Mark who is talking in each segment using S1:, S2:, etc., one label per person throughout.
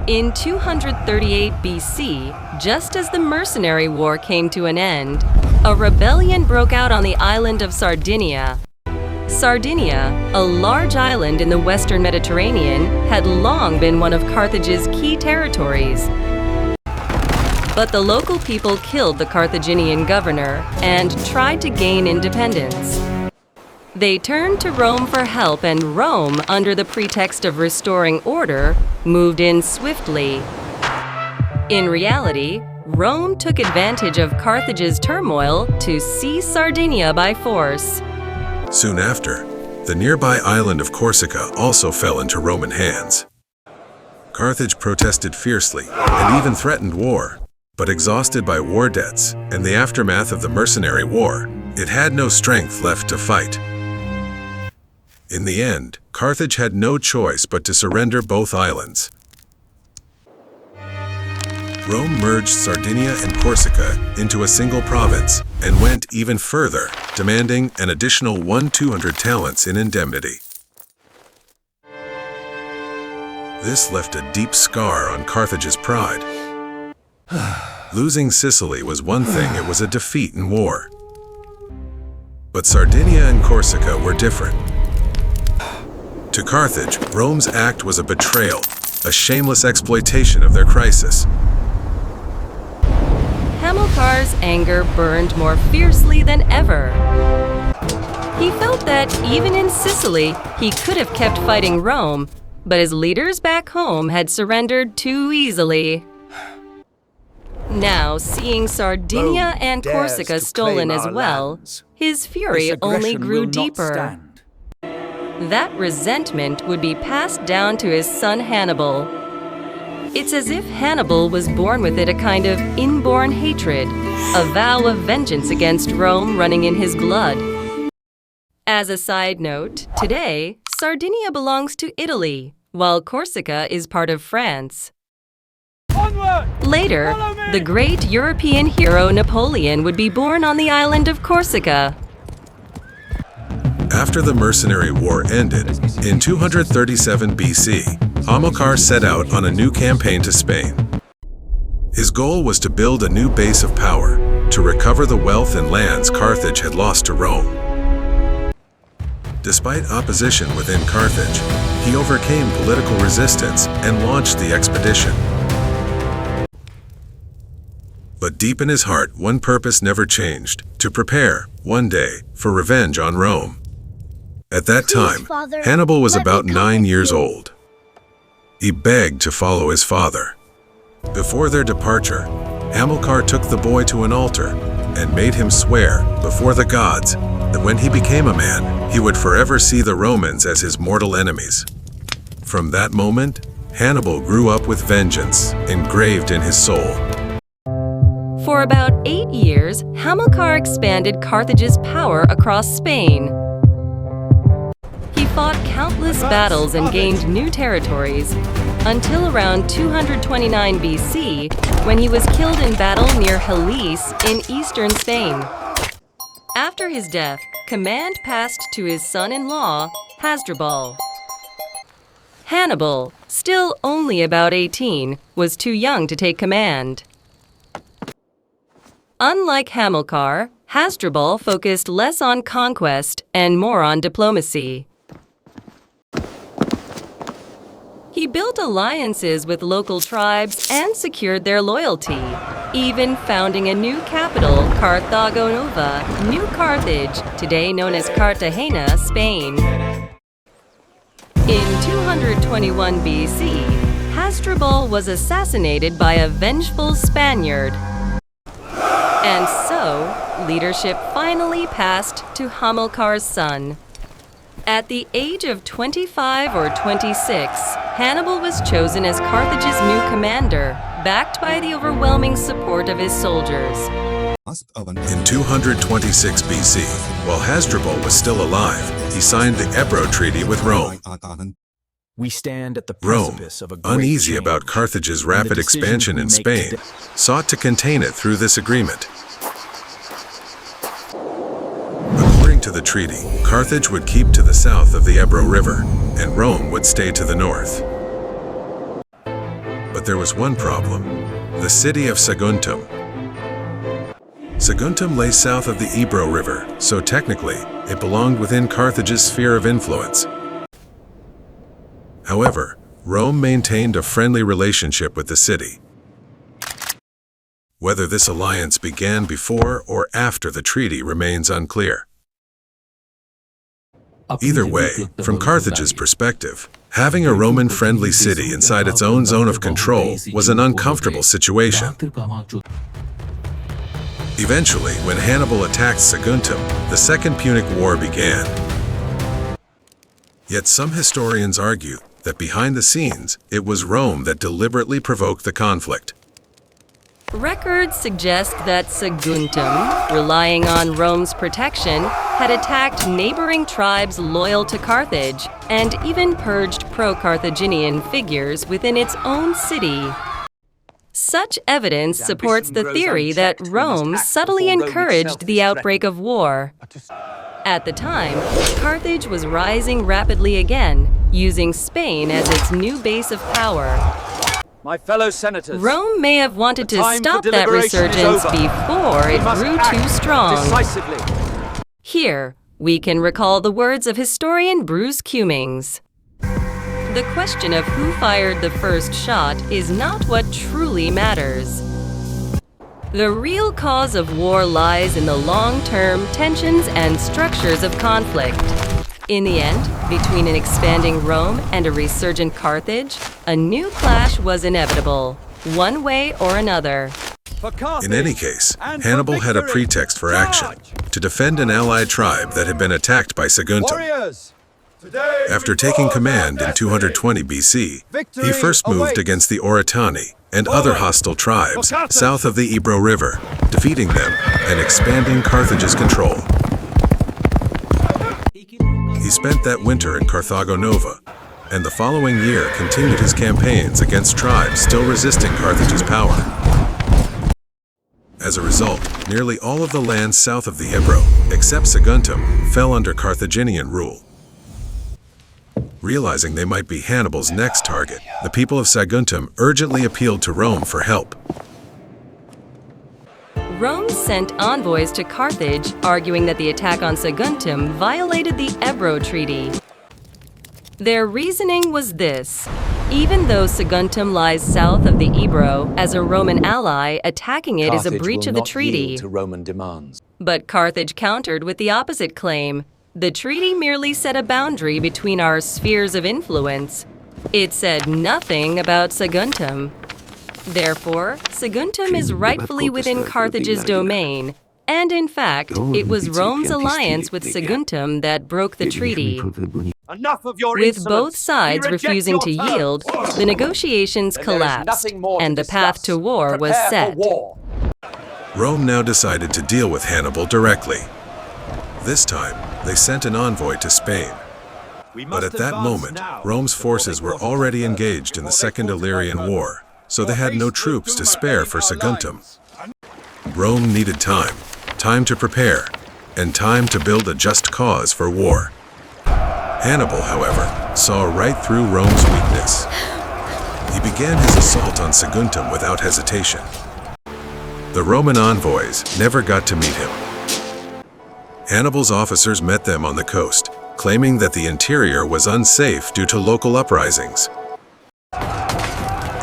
S1: In 238 BC, just as the mercenary war came to an end, a rebellion broke out on the island of Sardinia. Sardinia, a large island in the western Mediterranean, had long been one of Carthage's key territories. But the local people killed the Carthaginian governor and tried to gain independence. They turned to Rome for help, and Rome, under the pretext of restoring order, moved in swiftly. In reality, Rome took advantage of Carthage's turmoil to seize Sardinia by force.
S2: Soon after, the nearby island of Corsica also fell into Roman hands. Carthage protested fiercely and even threatened war, but exhausted by war debts and the aftermath of the mercenary war, it had no strength left to fight. In the end, Carthage had no choice but to surrender both islands. Rome merged Sardinia and Corsica into a single province and went even further, demanding an additional 1,200 talents in indemnity. This left a deep scar on Carthage's pride. Losing Sicily was one thing, it was a defeat in war. But Sardinia and Corsica were different. To Carthage, Rome's act was a betrayal, a shameless exploitation of their crisis.
S1: Hamilcar's anger burned more fiercely than ever. He felt that even in Sicily, he could have kept fighting Rome, but his leaders back home had surrendered too easily. Now, seeing Sardinia and Corsica stolen as well, his fury only grew deeper. That resentment would be passed down to his son Hannibal. It's as if Hannibal was born with it, a kind of inborn hatred, a vow of vengeance against Rome running in his blood. As a side note, today, Sardinia belongs to Italy, while Corsica is part of France. Later, the great European hero Napoleon would be born on the island of Corsica.
S2: After the mercenary war ended, in 237 BC, Hamilcar set out on a new campaign to Spain. His goal was to build a new base of power, to recover the wealth and lands Carthage had lost to Rome. Despite opposition within Carthage, he overcame political resistance and launched the expedition. But deep in his heart, one purpose never changed: to prepare, one day, for revenge on Rome. At that time,
S3: Father,
S2: Hannibal was about
S3: come
S2: 9
S3: with
S2: years
S3: you.
S2: old. He begged to follow his father. Before their departure, Hamilcar took the boy to an altar and made him swear before the gods that when he became a man, he would forever see the Romans as his mortal enemies. From that moment, Hannibal grew up with vengeance engraved in his soul.
S1: For about 8 years, Hamilcar expanded Carthage's power across Spain. He fought countless battles and gained new territories, until around 229 BC, when he was killed in battle near Helice in eastern Spain. After his death, command passed to his son-in-law, Hasdrubal. Hannibal, still only about 18, was too young to take command. Unlike Hamilcar, Hasdrubal focused less on conquest and more on diplomacy. He built alliances with local tribes and secured their loyalty, even founding a new capital, Carthago Nova, New Carthage, today known as Cartagena, Spain. In 221 BC, Hasdrubal was assassinated by a vengeful Spaniard. And so, leadership finally passed to Hamilcar's son. At the age of 25 or 26, Hannibal was chosen as Carthage's new commander, backed by the overwhelming support of his soldiers.
S2: In 226 BC, while Hasdrubal was still alive, he signed the Ebro Treaty with Rome.
S4: We stand at the
S2: Rome,
S4: precipice of a great
S2: uneasy
S4: change,
S2: about Carthage's
S4: and the
S2: rapid
S4: decisions
S2: expansion
S4: we
S2: in
S4: make
S2: Spain,
S4: today-
S2: sought to contain it through this agreement. According to the treaty, Carthage would keep to the south of the Ebro River, and Rome would stay to the north. But there was one problem: the city of Saguntum. Saguntum lay south of the Ebro River, so technically, it belonged within Carthage's sphere of influence. However, Rome maintained a friendly relationship with the city. Whether this alliance began before or after the treaty remains unclear. Either way, from Carthage's perspective, having a Roman-friendly city inside its own zone of control was an uncomfortable situation. Eventually, when Hannibal attacked Saguntum, the Second Punic War began. Yet some historians argue that behind the scenes, it was Rome that deliberately provoked the conflict.
S1: Records suggest that Saguntum, relying on Rome's protection, had attacked neighboring tribes loyal to Carthage and even purged pro-Carthaginian figures within its own city. Such evidence supports the theory that Rome subtly encouraged the outbreak of war. At the time, Carthage was rising rapidly again, using Spain as its new base of power.
S3: My fellow senators,
S1: Rome may have wanted to stop that resurgence before it grew too strong.
S3: Decisively.
S1: Here, we can recall the words of historian Bruce Cummings. The question of who fired the first shot is not what truly matters. The real cause of war lies in the long-term tensions and structures of conflict. In the end, between an expanding Rome and a resurgent Carthage, a new clash was inevitable, one way or another.
S2: In any case, Hannibal had a pretext for action: to defend an allied tribe that had been attacked by Saguntum. After taking command in 220 BC, he first moved against the Oritani and other hostile tribes south of the Ebro River, defeating them and expanding Carthage's control. He spent that winter in Carthago Nova, and the following year continued his campaigns against tribes still resisting Carthage's power. As a result, nearly all of the land south of the Ebro, except Saguntum, fell under Carthaginian rule. Realizing they might be Hannibal's next target, the people of Saguntum urgently appealed to Rome for help.
S1: Rome sent envoys to Carthage, arguing that the attack on Saguntum violated the Ebro Treaty. Their reasoning was this: even though Saguntum lies south of the Ebro, as a Roman ally, attacking it is a breach of the treaty.
S3: To Roman demands.
S1: But Carthage countered with the opposite claim. The treaty merely set a boundary between our spheres of influence. It said nothing about Saguntum. Therefore, Saguntum is rightfully within Carthage's domain, and in fact, it was Rome's alliance with Saguntum that broke the treaty.
S3: Enough of your
S1: With
S3: insolence.
S1: both sides
S3: We reject
S1: refusing to
S3: your terms.
S1: yield, the negotiations
S3: Then there is
S1: collapsed,
S3: nothing more to
S1: and the path
S3: discuss.
S1: to war was
S3: Prepare for
S1: set.
S3: war.
S2: Rome now decided to deal with Hannibal directly. This time, they sent an envoy to Spain. But at that moment, Rome's forces were already engaged in the Second Illyrian War, so they had no troops to spare for Saguntum. Rome needed time to prepare, and time to build a just cause for war. Hannibal, however, saw right through Rome's weakness. He began his assault on Saguntum without hesitation. The Roman envoys never got to meet him. Hannibal's officers met them on the coast, claiming that the interior was unsafe due to local uprisings.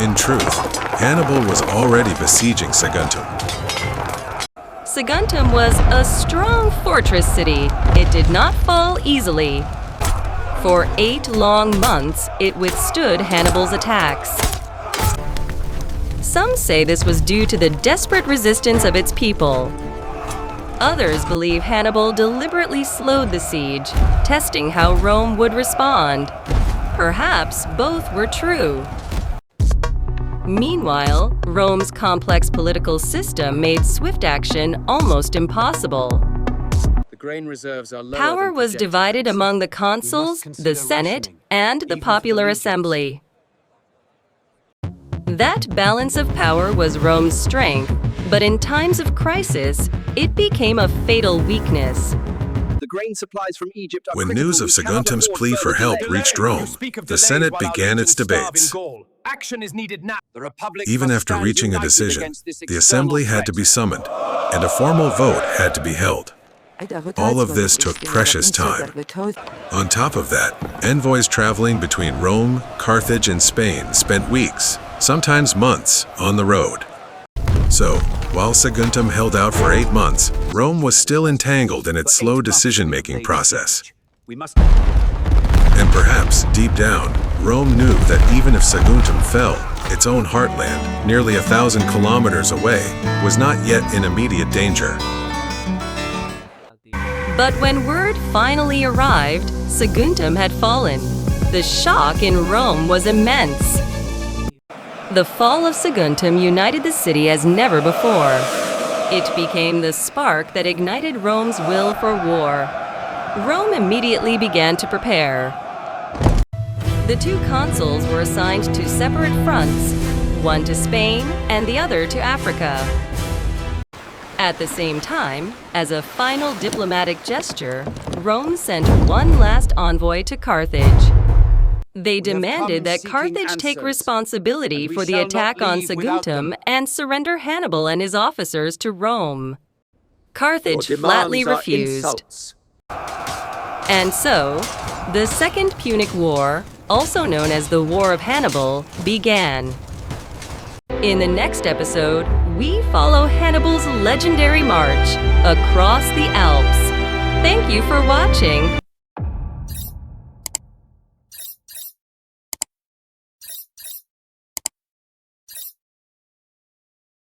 S2: In truth, Hannibal was already besieging Saguntum.
S1: Saguntum was a strong fortress city. It did not fall easily. For 8 long months, it withstood Hannibal's attacks. Some say this was due to the desperate resistance of its people. Others believe Hannibal deliberately slowed the siege, testing how Rome would respond. Perhaps both were true. Meanwhile, Rome's complex political system made swift action almost impossible.
S5: The grain reserves are lower
S1: Power
S5: than
S1: was
S5: projected.
S1: divided among the consuls, the Senate, and the popular assembly. That balance of power was Rome's strength, but in times of crisis, it became a fatal weakness.
S5: The grain supplies from Egypt are
S2: When
S5: critical.
S2: news of
S5: We cannot
S2: Saguntum's
S5: afford
S2: plea for
S5: further
S2: help
S5: delay.
S2: reached Rome, the Senate began its debates.
S4: Action is needed now.
S3: The Republic
S2: Even
S3: must
S2: after
S3: stand
S2: reaching a
S3: united
S2: decision,
S3: against this
S2: the
S3: external
S2: assembly had to
S3: threat.
S2: be summoned, and a formal vote had to be held. All of this took precious time. On top of that, envoys traveling between Rome, Carthage, and Spain spent weeks, sometimes months, on the road. So, while Saguntum held out for 8 months, Rome was still entangled in its slow decision-making process.
S3: We must.
S2: And perhaps, deep down, Rome knew that even if Saguntum fell, its own heartland, nearly 1,000 kilometers away, was not yet in immediate danger.
S1: But when word finally arrived, Saguntum had fallen. The shock in Rome was immense. The fall of Saguntum united the city as never before. It became the spark that ignited Rome's will for war. Rome immediately began to prepare. The 2 consuls were assigned to separate fronts, one to Spain and the other to Africa. At the same time, as a final diplomatic gesture, Rome sent one last envoy to Carthage. They demanded that Carthage take responsibility for the attack on Saguntum and surrender Hannibal and his officers to Rome. Carthage flatly refused. And so, the Second Punic War, also known as the War of Hannibal, began. In the next episode, we follow Hannibal's legendary march across the Alps. Thank you for watching.